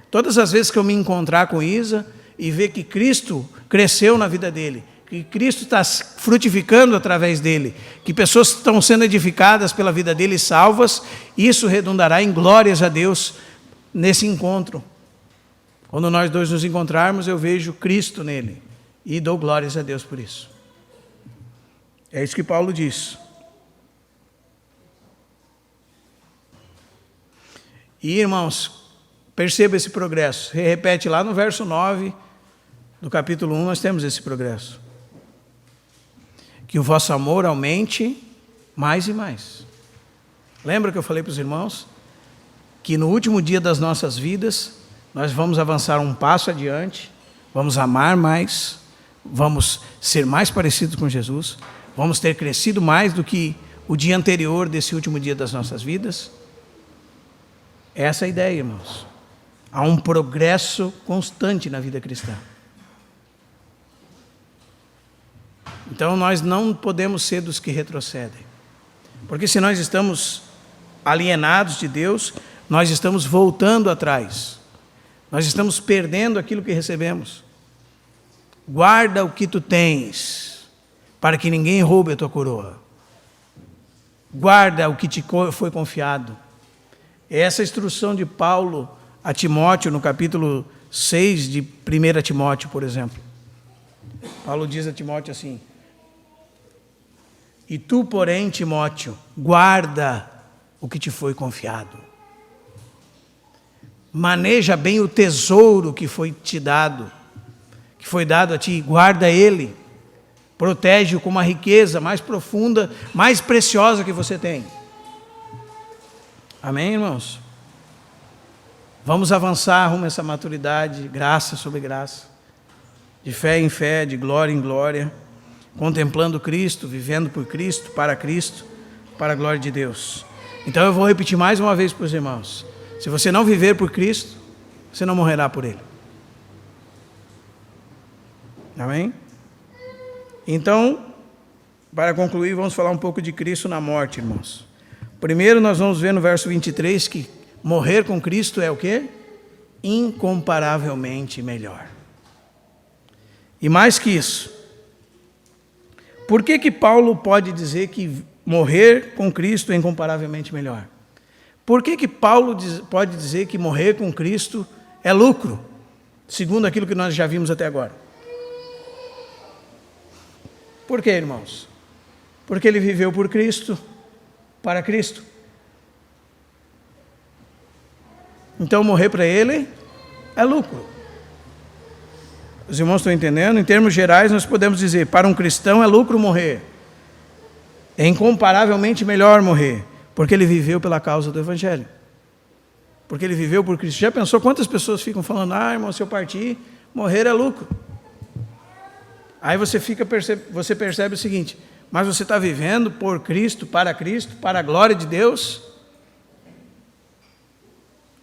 todas as vezes que eu me encontrar com Isa e ver que Cristo cresceu na vida dele, que Cristo está frutificando através dele, que pessoas estão sendo edificadas pela vida dele e salvas, isso redundará em glórias a Deus nesse encontro. Quando nós dois nos encontrarmos, eu vejo Cristo nele e dou glórias a Deus por isso. É isso que Paulo diz. E, irmãos, perceba esse progresso. Repete lá no verso 9 do capítulo 1, nós temos esse progresso. Que o vosso amor aumente mais e mais. Lembra que eu falei para os irmãos que no último dia das nossas vidas, nós vamos avançar um passo adiante, vamos amar mais, vamos ser mais parecidos com Jesus, vamos ter crescido mais do que o dia anterior desse último dia das nossas vidas? Essa é a ideia, irmãos. Há um progresso constante na vida cristã. Então nós não podemos ser dos que retrocedem. Porque se nós estamos alienados de Deus, nós estamos voltando atrás. Nós estamos perdendo aquilo que recebemos. Guarda o que tu tens, para que ninguém roube a tua coroa. Guarda o que te foi confiado. Essa instrução de Paulo a Timóteo, no capítulo 6 de 1 Timóteo, por exemplo. Paulo diz a Timóteo assim: e tu, porém, Timóteo, guarda o que te foi confiado. Maneja bem o tesouro que foi te dado, que foi dado a ti, guarda ele. Protege-o com uma riqueza mais profunda, mais preciosa que você tem. Amém, irmãos? Vamos avançar rumo a essa maturidade, graça sobre graça, de fé em fé, de glória em glória, contemplando Cristo, vivendo por Cristo, para a glória de Deus. Então eu vou repetir mais uma vez para os irmãos: se você não viver por Cristo, você não morrerá por Ele. Amém? Então, para concluir, vamos falar um pouco de Cristo na morte, irmãos. Primeiro nós vamos ver no verso 23 que morrer com Cristo é o quê? Incomparavelmente melhor. E mais que isso, por que Paulo pode dizer que morrer com Cristo é incomparavelmente melhor? Por que Paulo pode dizer que morrer com Cristo é lucro, segundo aquilo que nós já vimos até agora? Por quê, irmãos? Porque ele viveu por Cristo, para Cristo. Então morrer para ele é lucro. Os irmãos estão entendendo? Em termos gerais nós podemos dizer, para um cristão é lucro morrer. É incomparavelmente melhor morrer, porque ele viveu pela causa do Evangelho. Porque ele viveu por Cristo. Já pensou quantas pessoas ficam falando: ah, irmão, se eu partir, morrer é lucro. Aí você percebe o seguinte: mas você está vivendo por Cristo, para a glória de Deus?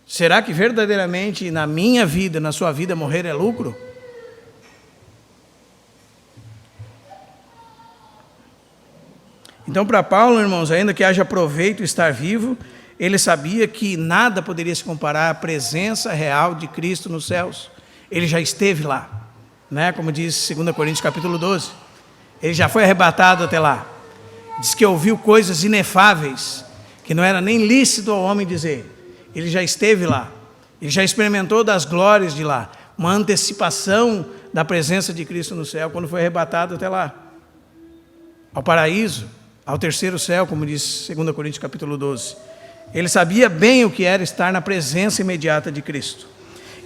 Será que verdadeiramente na minha vida, na sua vida, morrer é lucro? Então, para Paulo, irmãos, ainda que haja proveito estar vivo, ele sabia que nada poderia se comparar à presença real de Cristo nos céus. Ele já esteve lá, né? Como diz 2 Coríntios capítulo 12. Ele já foi arrebatado até lá. Diz que ouviu coisas inefáveis, que não era nem lícito ao homem dizer. Ele já esteve lá. Ele já experimentou das glórias de lá. Uma antecipação da presença de Cristo no céu, quando foi arrebatado até lá. Ao paraíso, ao terceiro céu, como diz 2 Coríntios capítulo 12. Ele sabia bem o que era estar na presença imediata de Cristo.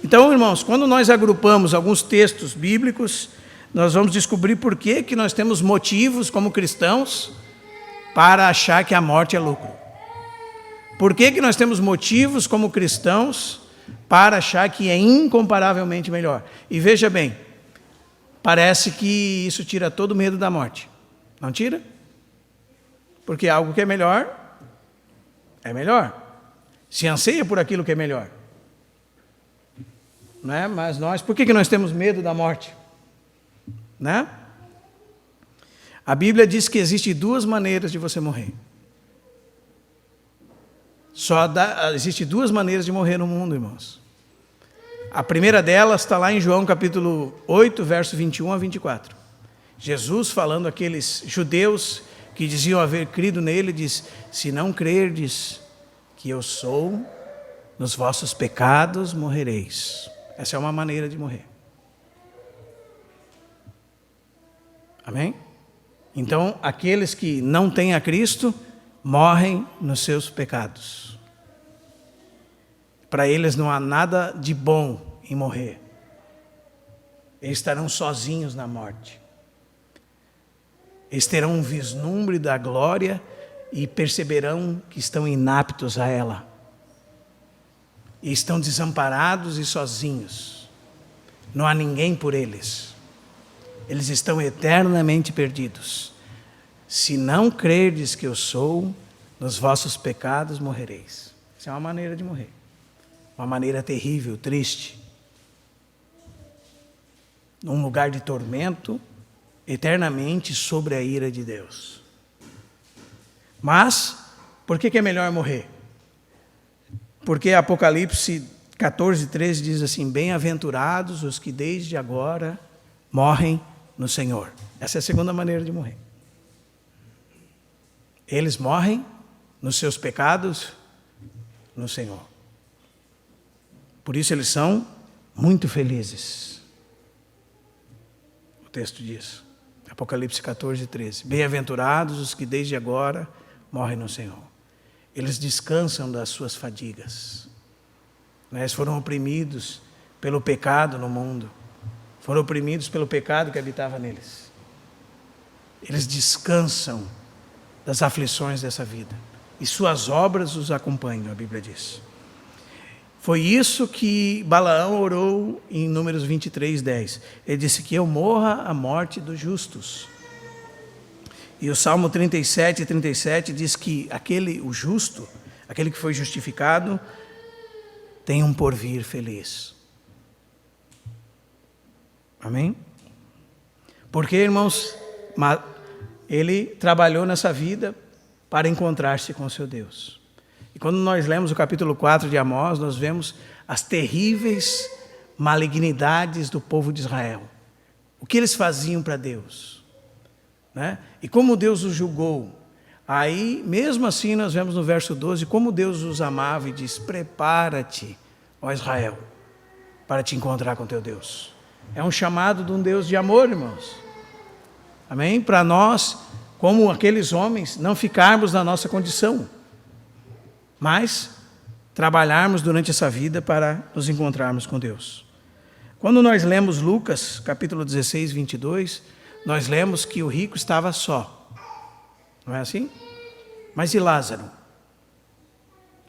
Então, irmãos, quando nós agrupamos alguns textos bíblicos, nós vamos descobrir por que nós temos motivos como cristãos para achar que a morte é lucro. Por que nós temos motivos como cristãos para achar que é incomparavelmente melhor? E veja bem, parece que isso tira todo o medo da morte. Não tira? Porque algo que é melhor, é melhor. Se anseia por aquilo que é melhor. Né? Mas nós, por que nós temos medo da morte? Né? A Bíblia diz que existem duas maneiras de você morrer. Existem duas maneiras de morrer no mundo, irmãos. A primeira delas está lá em João capítulo 8, verso 21 a 24. Jesus falando àqueles judeus que diziam haver crido nele, diz: se não crerdes que eu sou, nos vossos pecados morrereis. Essa é uma maneira de morrer. Amém? Então, aqueles que não têm a Cristo, morrem nos seus pecados. Para eles não há nada de bom em morrer. Eles estarão sozinhos na morte. Eles terão um vislumbre da glória e perceberão que estão inaptos a ela. E estão desamparados e sozinhos. Não há ninguém por eles. Eles estão eternamente perdidos. Se não crerdes que eu sou, nos vossos pecados morrereis. Essa é uma maneira de morrer. Uma maneira terrível, triste. Num lugar de tormento, eternamente sobre a ira de Deus. Mas, por que é melhor morrer? Porque Apocalipse 14, 13 diz assim: bem-aventurados os que desde agora morrem no Senhor. Essa é a segunda maneira de morrer. Eles morrem nos seus pecados no Senhor. Por isso eles são muito felizes. O texto diz, Apocalipse 14, 13. Bem-aventurados os que desde agora morrem no Senhor. Eles descansam das suas fadigas. Eles foram oprimidos pelo pecado no mundo. Foram oprimidos pelo pecado que habitava neles. Eles descansam das aflições dessa vida. E suas obras os acompanham, a Bíblia diz. Foi isso que Balaão orou em Números 23, 10. Ele disse que eu morra a morte dos justos. E o Salmo 37, 37 diz que o justo, aquele que foi justificado, tem um porvir feliz. Amém? Porque, irmãos, ele trabalhou nessa vida para encontrar-se com seu Deus. E quando nós lemos o capítulo 4 de Amós, nós vemos as terríveis malignidades do povo de Israel. O que eles faziam para Deus, né? E como Deus os julgou. Aí, mesmo assim, nós vemos no verso 12, como Deus os amava e diz: prepara-te, ó Israel, para te encontrar com teu Deus. É um chamado de um Deus de amor, irmãos. Amém? Para nós, como aqueles homens, não ficarmos na nossa condição, mas trabalharmos durante essa vida para nos encontrarmos com Deus. Quando nós lemos Lucas, capítulo 16, 22, nós lemos que o rico estava só. Não é assim? Mas e Lázaro?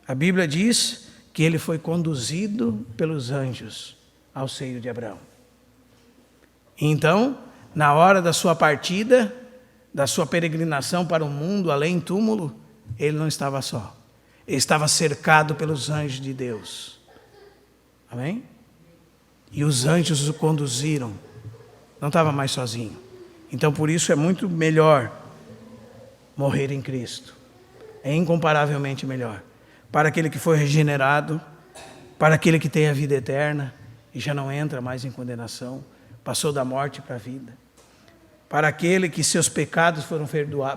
A Bíblia diz que ele foi conduzido pelos anjos ao seio de Abraão. Então, na hora da sua partida, da sua peregrinação para o mundo além túmulo, ele não estava só. Ele estava cercado pelos anjos de Deus. Amém? E os anjos o conduziram. Não estava mais sozinho. Então, por isso é muito melhor morrer em Cristo. É incomparavelmente melhor. Para aquele que foi regenerado, para aquele que tem a vida eterna e já não entra mais em condenação, passou da morte para a vida. Para aquele que seus pecados foram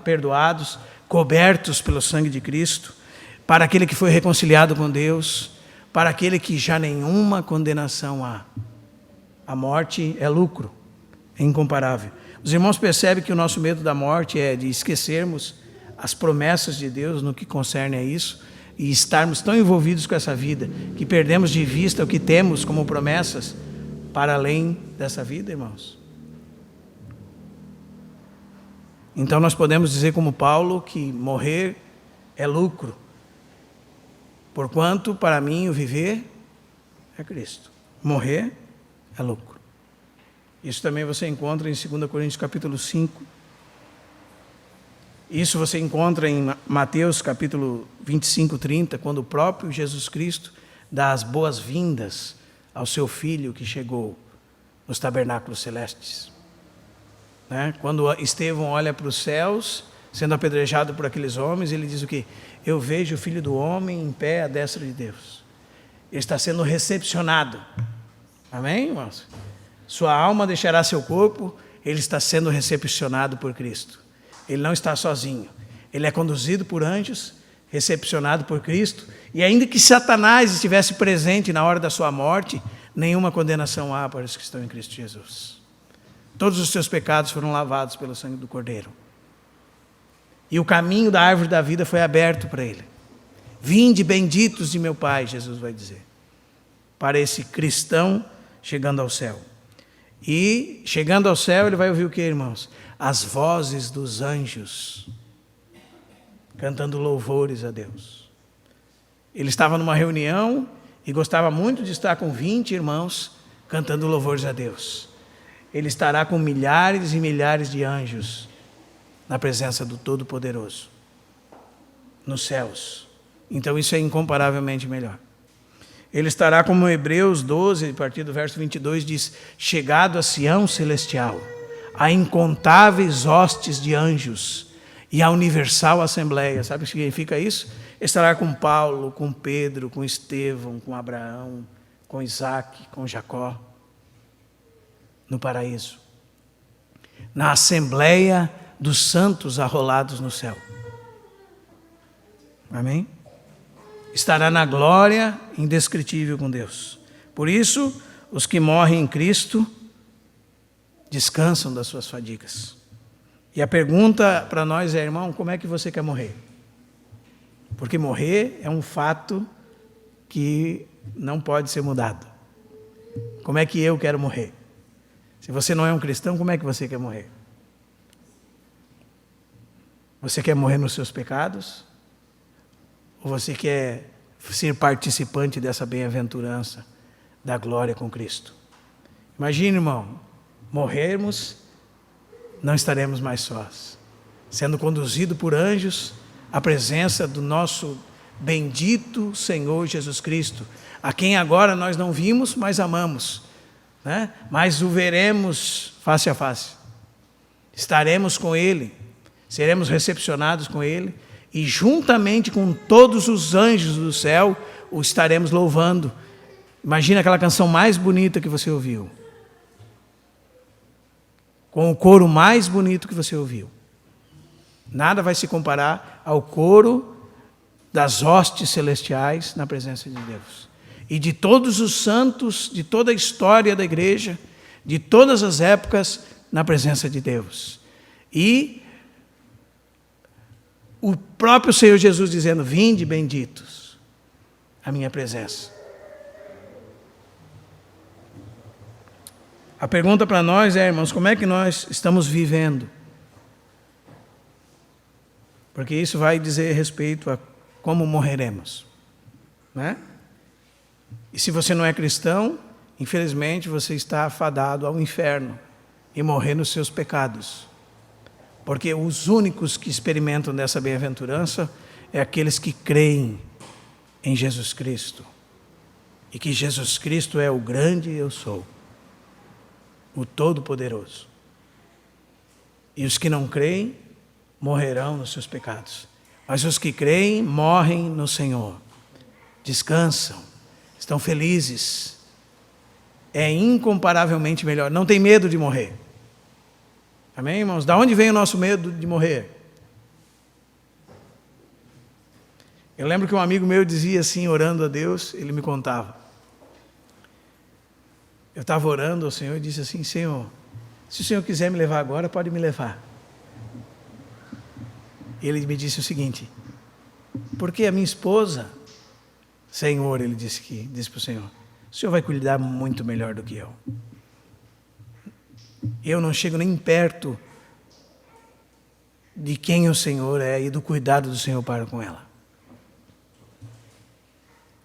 perdoados, cobertos pelo sangue de Cristo, para aquele que foi reconciliado com Deus, para aquele que já nenhuma condenação há. A morte é lucro, é incomparável. Os irmãos percebem que o nosso medo da morte é de esquecermos as promessas de Deus no que concerne a isso e estarmos tão envolvidos com essa vida que perdemos de vista o que temos como promessas para além dessa vida, irmãos. Então nós podemos dizer como Paulo que morrer é lucro, porquanto para mim o viver é Cristo. Morrer é lucro. Isso também você encontra em 2 Coríntios capítulo 5. Isso você encontra em Mateus capítulo 25, 30, quando o próprio Jesus Cristo dá as boas-vindas ao seu Filho que chegou nos tabernáculos celestes. Né? Quando Estevão olha para os céus, sendo apedrejado por aqueles homens, ele diz o quê? Eu vejo o Filho do Homem em pé à destra de Deus. Ele está sendo recepcionado. Amém, irmãos? Sua alma deixará seu corpo, ele está sendo recepcionado por Cristo. Ele não está sozinho. Ele é conduzido por anjos, recepcionado por Cristo, e ainda que Satanás estivesse presente na hora da sua morte, nenhuma condenação há para os que estão em Cristo Jesus. Todos os seus pecados foram lavados pelo sangue do Cordeiro. E o caminho da árvore da vida foi aberto para ele. Vinde benditos de meu Pai, Jesus vai dizer, para esse cristão chegando ao céu. E, chegando ao céu, ele vai ouvir o que, irmãos? As vozes dos anjos, cantando louvores a Deus. Ele estava numa reunião e gostava muito de estar com 20 irmãos, cantando louvores a Deus. Ele estará com milhares e milhares de anjos, na presença do Todo-Poderoso, nos céus. Então isso é incomparavelmente melhor. Ele estará como Hebreus 12, a partir do verso 22, diz: chegado a Sião celestial, a incontáveis hostes de anjos e a universal assembleia. Sabe o que significa isso? Estará com Paulo, com Pedro, com Estevão, com Abraão, com Isaac, com Jacó, no paraíso, na assembleia dos santos arrolados no céu. Amém? Estará na glória indescritível com Deus. Por isso, os que morrem em Cristo descansam das suas fadigas. E a pergunta para nós é, irmão, como é que você quer morrer? Porque morrer é um fato que não pode ser mudado. Como é que eu quero morrer? Se você não é um cristão, como é que você quer morrer? Você quer morrer nos seus pecados? Ou você quer ser participante dessa bem-aventurança da glória com Cristo? Imagine, irmão, morrermos, não estaremos mais sós, sendo conduzido por anjos à presença do nosso bendito Senhor Jesus Cristo, a quem agora nós não vimos, mas amamos, né? Mas o veremos face a face. Estaremos com Ele, seremos recepcionados com Ele, e juntamente com todos os anjos do céu, o estaremos louvando. Imagina aquela canção mais bonita que você ouviu, com o coro mais bonito que você ouviu. Nada vai se comparar ao coro das hostes celestiais na presença de Deus. E de todos os santos, de toda a história da igreja, de todas as épocas, na presença de Deus. E o próprio Senhor Jesus dizendo: vinde benditos à minha presença. A pergunta para nós é, irmãos, como é que nós estamos vivendo? Porque isso vai dizer respeito a como morreremos, né? E se você não é cristão, infelizmente você está afadado ao inferno e morrer nos seus pecados. Porque os únicos que experimentam dessa bem-aventurança é aqueles que creem em Jesus Cristo. E que Jesus Cristo é o grande eu sou, o Todo-Poderoso. E os que não creem morrerão nos seus pecados. Mas os que creem morrem no Senhor, descansam, estão felizes. É incomparavelmente melhor. Não tem medo de morrer. Amém, irmãos? Da onde vem o nosso medo de morrer? Eu lembro que um amigo meu dizia assim, orando a Deus, ele me contava. Eu estava orando ao Senhor e disse assim: Senhor, se o Senhor quiser me levar agora, pode me levar. Ele me disse o seguinte: porque a minha esposa, Senhor, ele disse para o Senhor, o Senhor vai cuidar muito melhor do que eu. Eu não chego nem perto de quem o Senhor é e do cuidado do Senhor para com ela.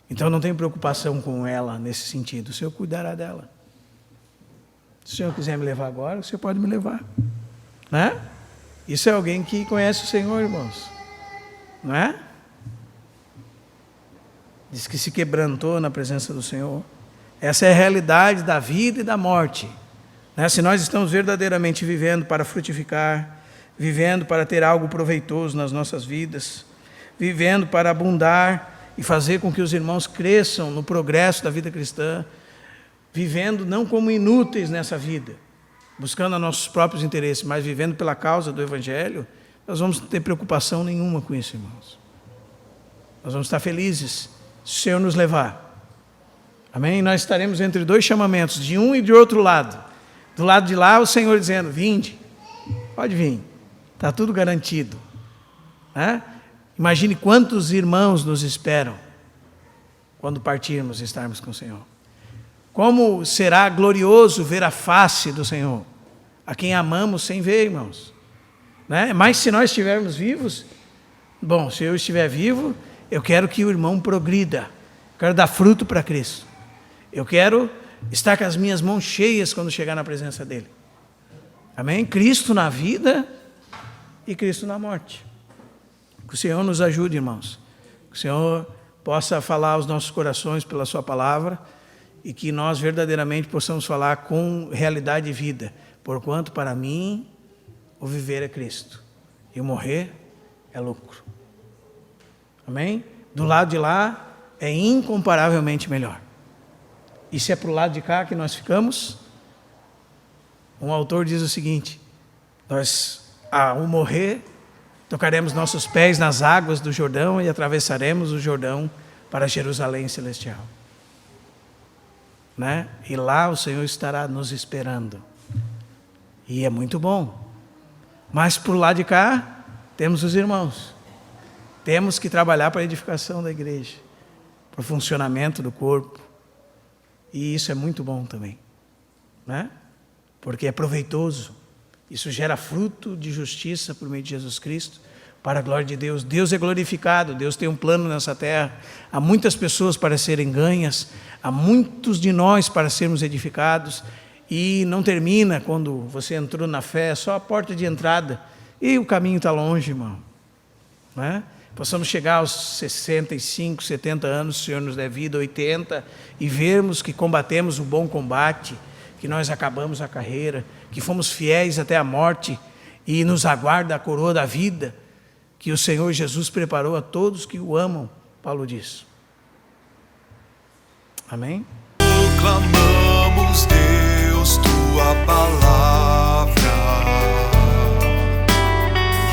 Então não tenho preocupação com ela nesse sentido. O Senhor cuidará dela. Se o Senhor quiser me levar agora, o Senhor pode me levar, né? Isso é alguém que conhece o Senhor, irmãos, não é? Diz que se quebrantou na presença do Senhor. Essa é a realidade da vida e da morte. Se nós estamos verdadeiramente vivendo para frutificar, vivendo para ter algo proveitoso nas nossas vidas, vivendo para abundar e fazer com que os irmãos cresçam no progresso da vida cristã, vivendo não como inúteis nessa vida, buscando nossos próprios interesses, mas vivendo pela causa do Evangelho, nós vamos ter preocupação nenhuma com isso, irmãos. Nós vamos estar felizes se o Senhor nos levar. Amém? Nós estaremos entre dois chamamentos, de um e de outro lado. Do lado de lá, o Senhor dizendo: vinde, pode vir, está tudo garantido, né? Imagine quantos irmãos nos esperam quando partirmos e estarmos com o Senhor. Como será glorioso ver a face do Senhor, a quem amamos sem ver, irmãos. Né? Mas se nós estivermos vivos, bom, se eu estiver vivo, eu quero que o irmão progrida, eu quero dar fruto para Cristo. Eu quero estar com as minhas mãos cheias quando chegar na presença dEle. Amém? Cristo na vida e Cristo na morte. Que o Senhor nos ajude, irmãos. Que o Senhor possa falar aos nossos corações pela sua palavra e que nós verdadeiramente possamos falar com realidade de vida. Porquanto para mim o viver é Cristo e o morrer é lucro. Amém? Do lado de lá é incomparavelmente melhor. E se é para o lado de cá que nós ficamos, um autor diz o seguinte: nós, ao morrer, tocaremos nossos pés nas águas do Jordão e atravessaremos o Jordão para Jerusalém celestial. Né? E lá o Senhor estará nos esperando. E é muito bom. Mas por lá de cá, temos os irmãos. Temos que trabalhar para a edificação da igreja, para o funcionamento do corpo. E isso é muito bom também, né? Porque é proveitoso. Isso gera fruto de justiça por meio de Jesus Cristo, para a glória de Deus. Deus é glorificado, Deus tem um plano nessa terra. Há muitas pessoas para serem ganhas, há muitos de nós para sermos edificados. E não termina quando você entrou na fé, é só a porta de entrada. E o caminho está longe, irmão. Né? Possamos chegar aos 65, 70 anos, o Senhor nos der vida, 80, e vermos que combatemos o bom combate, que nós acabamos a carreira, que fomos fiéis até a morte, e nos aguarda a coroa da vida, que o Senhor Jesus preparou a todos que o amam, Paulo diz. Amém? Proclamamos, Deus, tua palavra,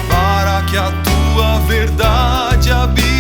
para que a tua verdade habite